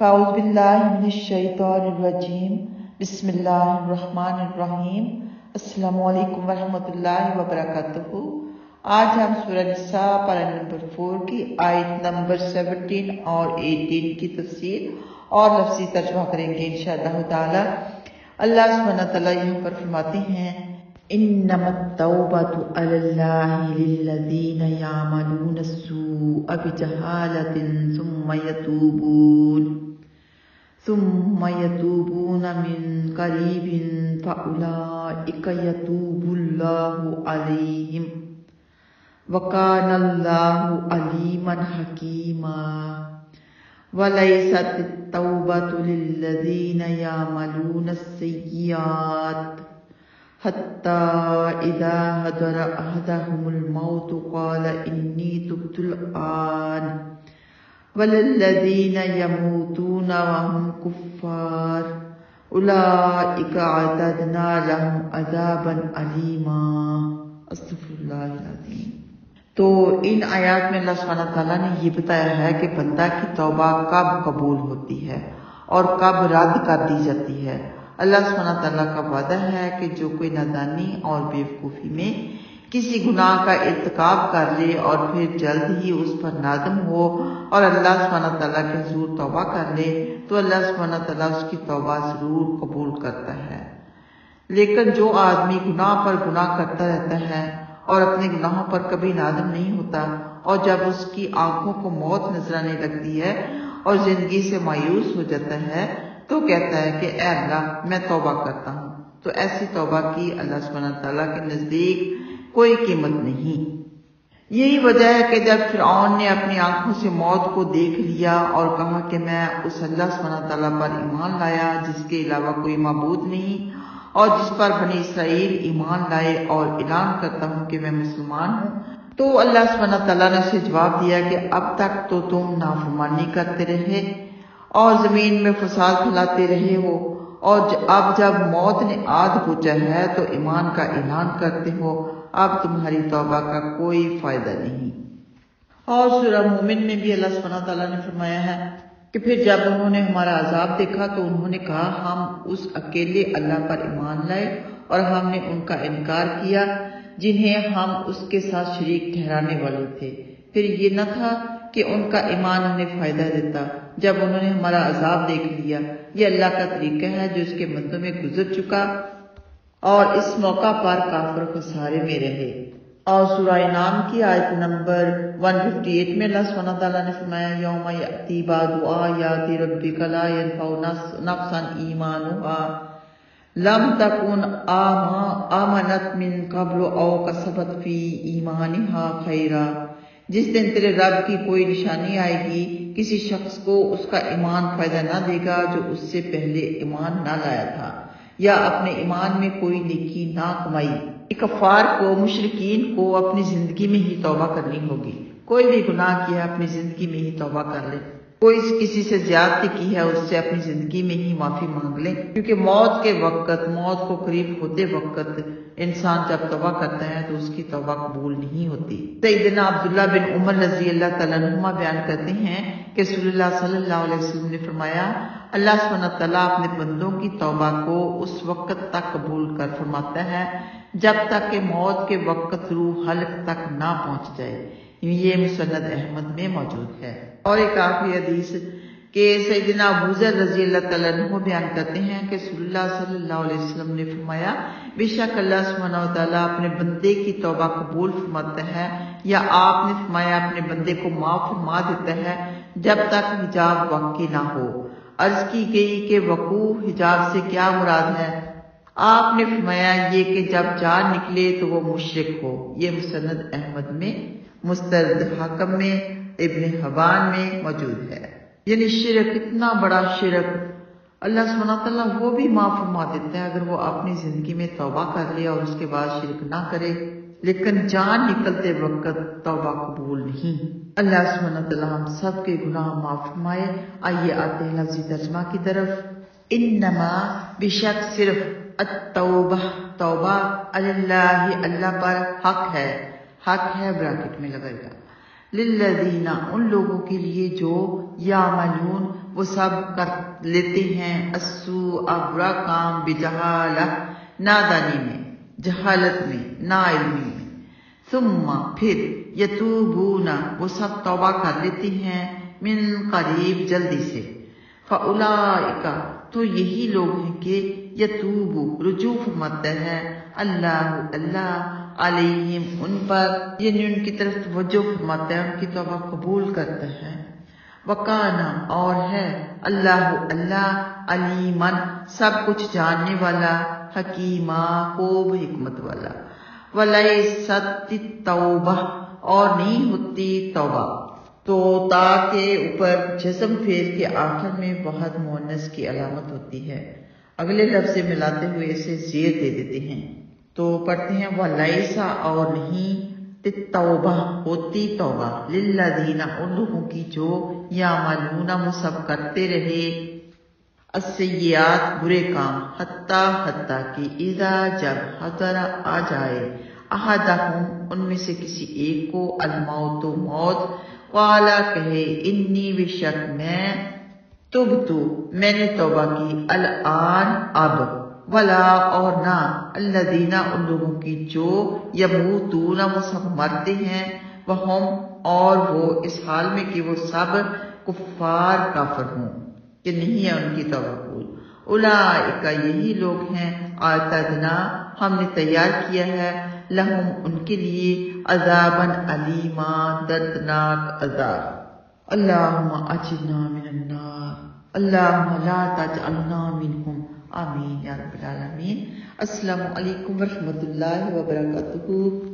فاعوذ باللہ من الشیطان الرجیم بسم اللہ الرحمن الرحیم السلام علیکم ورحمۃ اللہ وبرکاتہ۔ آج ہم سورہ نساء پارہ نمبر 4 کی آیت نمبر 17 اور 18 کی تفسیر اور لفظی ترجمہ کریں گے انشاءاللہ تعالی۔ اللہ سبحانہ تعالیٰ یہاں پر فرماتے ہیں انما التوبۃ علی اللہ للذین یعملون السوء بجہالۃ ثم یتوبون من قریب فاولئک یتوب اللہ علیہم وکان اللہ علیما حکیما۔ ولیست التوبۃ للذین یعملون السیئات حتی اذا حضر احدهم الموت قال انی تبت الآن وللذین یموتون وهم کفار اولئک اعتدنا لهم عذابا علیما۔ استغفر اللہ العظیم۔ تو ان آیات میں اللہ سبحانہ تعالیٰ نے یہ بتایا ہے کہ بندہ کی توبہ کب قبول ہوتی ہے اور کب رد کر دی جاتی ہے۔ اللہ سبحانہ تعالیٰ کا وعدہ ہے کہ جو کوئی نادانی اور بیوقوفی میں کسی گناہ کا ارتکاب کر لے اور پھر جلد ہی اس پر نادم ہو اور اللہ سبحانہ تعالیٰ کے حضور توبہ کر لے تو اللہ سبحانہ تعالیٰ اس کی توبہ ضرور قبول کرتا ہے۔ لیکن جو آدمی گناہ پر گناہ کرتا رہتا ہے اور اپنے گناہوں پر کبھی نادم نہیں ہوتا اور جب اس کی آنکھوں کو موت نظر آنے لگتی ہے اور زندگی سے مایوس ہو جاتا ہے تو کہتا ہے کہ اے اللہ میں توبہ کرتا ہوں، تو ایسی توبہ کی اللہ سبحانہ تعالیٰ کے نزدیک کوئی قیمت نہیں۔ یہی وجہ ہے کہ جب فرعون نے اپنی آنکھوں سے موت کو دیکھ لیا اور کہا کہ میں اس اللہ سبحانہ تعالیٰ پر ایمان لایا جس کے علاوہ کوئی معبود نہیں اور جس پر بنی اسرائیل ایمان لائے اور اعلان کرتا ہوں کہ میں مسلمان ہوں، تو اللہ سبحانہ تعالیٰ نے اسے جواب دیا کہ اب تک تو تم نافرمانی کرتے رہے اور زمین میں فساد پھیلاتے رہے ہو، اور اب جب موت نے آدھ پہنچا ہے تو ایمان کا اعلان کرتے ہو، اب تمہاری توبہ کا کوئی فائدہ نہیں۔ اور سورہ مومن میں بھی اللہ سبحانہ تعالیٰ نے فرمایا ہے کہ پھر جب انہوں نے ہمارا عذاب دیکھا تو انہوں نے کہا ہم اس اکیلے اللہ پر ایمان لائے اور ہم نے ان کا انکار کیا جنہیں ہم اس کے ساتھ شریک ٹھہرانے والے تھے۔ پھر یہ نہ تھا کہ ان کا ایمان انہیں فائدہ دیتا جب انہوں نے ہمارا عذاب دیکھ لیا۔ یہ اللہ کا طریقہ ہے جو اس کے بندوں میں گزر چکا اور اس موقع پر کافر خسارے میں رہے۔ اور سورہ انعام کی آیت نمبر 158 میں اللہ سبحانہ تعالیٰ نے فرمایا یوم یأتی بعض آیات ربک لا ینفع نفسا ایمانها لم تکن آمنت من قبل او کسبت فی ایمانها خیرا۔ جس دن تیرے رب کی کوئی نشانی آئے گی کسی شخص کو اس کا ایمان فائدہ نہ دے گا جو اس سے پہلے ایمان نہ لایا تھا یا اپنے ایمان میں کوئی نیکی نہ کمائی۔ کفار کو مشرکین کو اپنی زندگی میں ہی توبہ کرنی ہوگی۔ کوئی بھی گناہ کیا اپنی زندگی میں ہی توبہ کر لے، کوئی کسی سے زیادتی کی ہے اس سے اپنی زندگی میں ہی معافی مانگ لے، کیونکہ موت کے وقت، موت کو قریب ہوتے وقت انسان جب توبہ کرتا ہے تو اس کی توبہ قبول نہیں ہوتی۔ سیدنا عبداللہ بن عمر رضی اللہ تعالیٰ عنہما بیان کرتے ہیں کہ رسول اللہ صلی اللہ علیہ وسلم نے فرمایا اللہ سبحانہ تعالیٰ اپنے بندوں کی توبہ کو اس وقت تک قبول کر فرماتا ہے جب تک کہ موت کے وقت روح حلق تک نہ پہنچ جائے۔ یہ مسند احمد میں موجود ہے۔ اور ایک آخری حدیث کہ سیدنا ابو ذر رضی اللہ تعالیٰ عنہ بیان کرتے ہیں کہ رسول اللہ صلی اللہ علیہ وسلم نے فرمایا بے شک اللہ سبحانہ وتعالیٰ اپنے بندے کی توبہ قبول فرماتا ہے، یا آپ نے فرمایا اپنے بندے کو معاف فرما دیتا ہے جب تک حجاب واقع نہ ہو۔ عرض کی گئی کہ وقوع حجاب سے کیا مراد ہے؟ آپ نے فرمایا یہ کہ جب جان نکلے تو وہ مشرک ہو۔ یہ مسند احمد میں، مستدرک حاکم میں، ابن حبان میں موجود ہے۔ یعنی شرک، اتنا بڑا شرک اللہ سبحانہ تعالیٰ وہ بھی معاف فرما دیتا ہے اگر وہ اپنی زندگی میں توبہ کر لے اور اس کے بعد شرک نہ کرے، لیکن جان نکلتے وقت توبہ قبول نہیں۔ اللہ سبحانہ تعالیٰ ہم سب کے گناہ معاف فرمائے۔ آئیے آتے ہیں لفظی ترجمہ کی طرف۔ انما بشک صرف التوبہ توبہ اللہ اللہ پر حق ہے بریکٹ میں لگائے گا، للذین ان لوگوں کے لیے جو یعملون وہ سب کر لیتے ہیں السوء برا کام بجہالہ نادانی میں، جہالت میں، نا علمی میں، ثم پھر یتوبون وہ سب توبہ کر لیتے ہیں من قریب جلدی سے، فاولئک تو یہی لوگ ہیں کہ یتوب رجوع فرماتا ہے اللہ علیہم ان پر، یعنی ان کی طرف توجہ فرماتا ہے، ان کی توبہ قبول کرتا ہے، وکانا اور ہے اللہ علیمن سب کچھ جاننے والا، حکیمہ خوب حکمت والا، ولیست التوبہ اور نہیں ہوتی توبہ، تو تا کے اوپر جزم فعل کے آخر میں واحد مؤنث کی علامت ہوتی ہے، اگلے لفظ سے ملاتے ہوئے اسے زیر دے دیتے ہیں، تو پڑھتے ہیں ولیسا اور نہیں توبہ ہوتی توبہ للذین ان لوگوں کی جو یعملون وہ سب کرتے رہے السیئات برے کام، حتی کہ اذا جب حضر آ جائے احدہم ان میں سے کسی ایک کو الموت موت، قالا کہے انی بشک میں تبتو میں نے توبہ کی الآن اب، ولا اور نہ الذین ان لوگوں کی جو یموتون وہ سب مرتے ہیں، وہم اور وہ اس حال میں کہ وہ سب کفار کافر ہوں کہ نہیں ہے ان کی توبہ قبول، اولئک یہی لوگ ہیں اعتدنا ہم نے تیار کیا ہے لہم ان کے لیے عذابا علیما دردناک عذاب، اللہم اجرنا من النار اللہم لا تجعلنا منہم، آمین یا رب العالمین۔ السلام علیکم ورحمۃ اللہ وبرکاتہ۔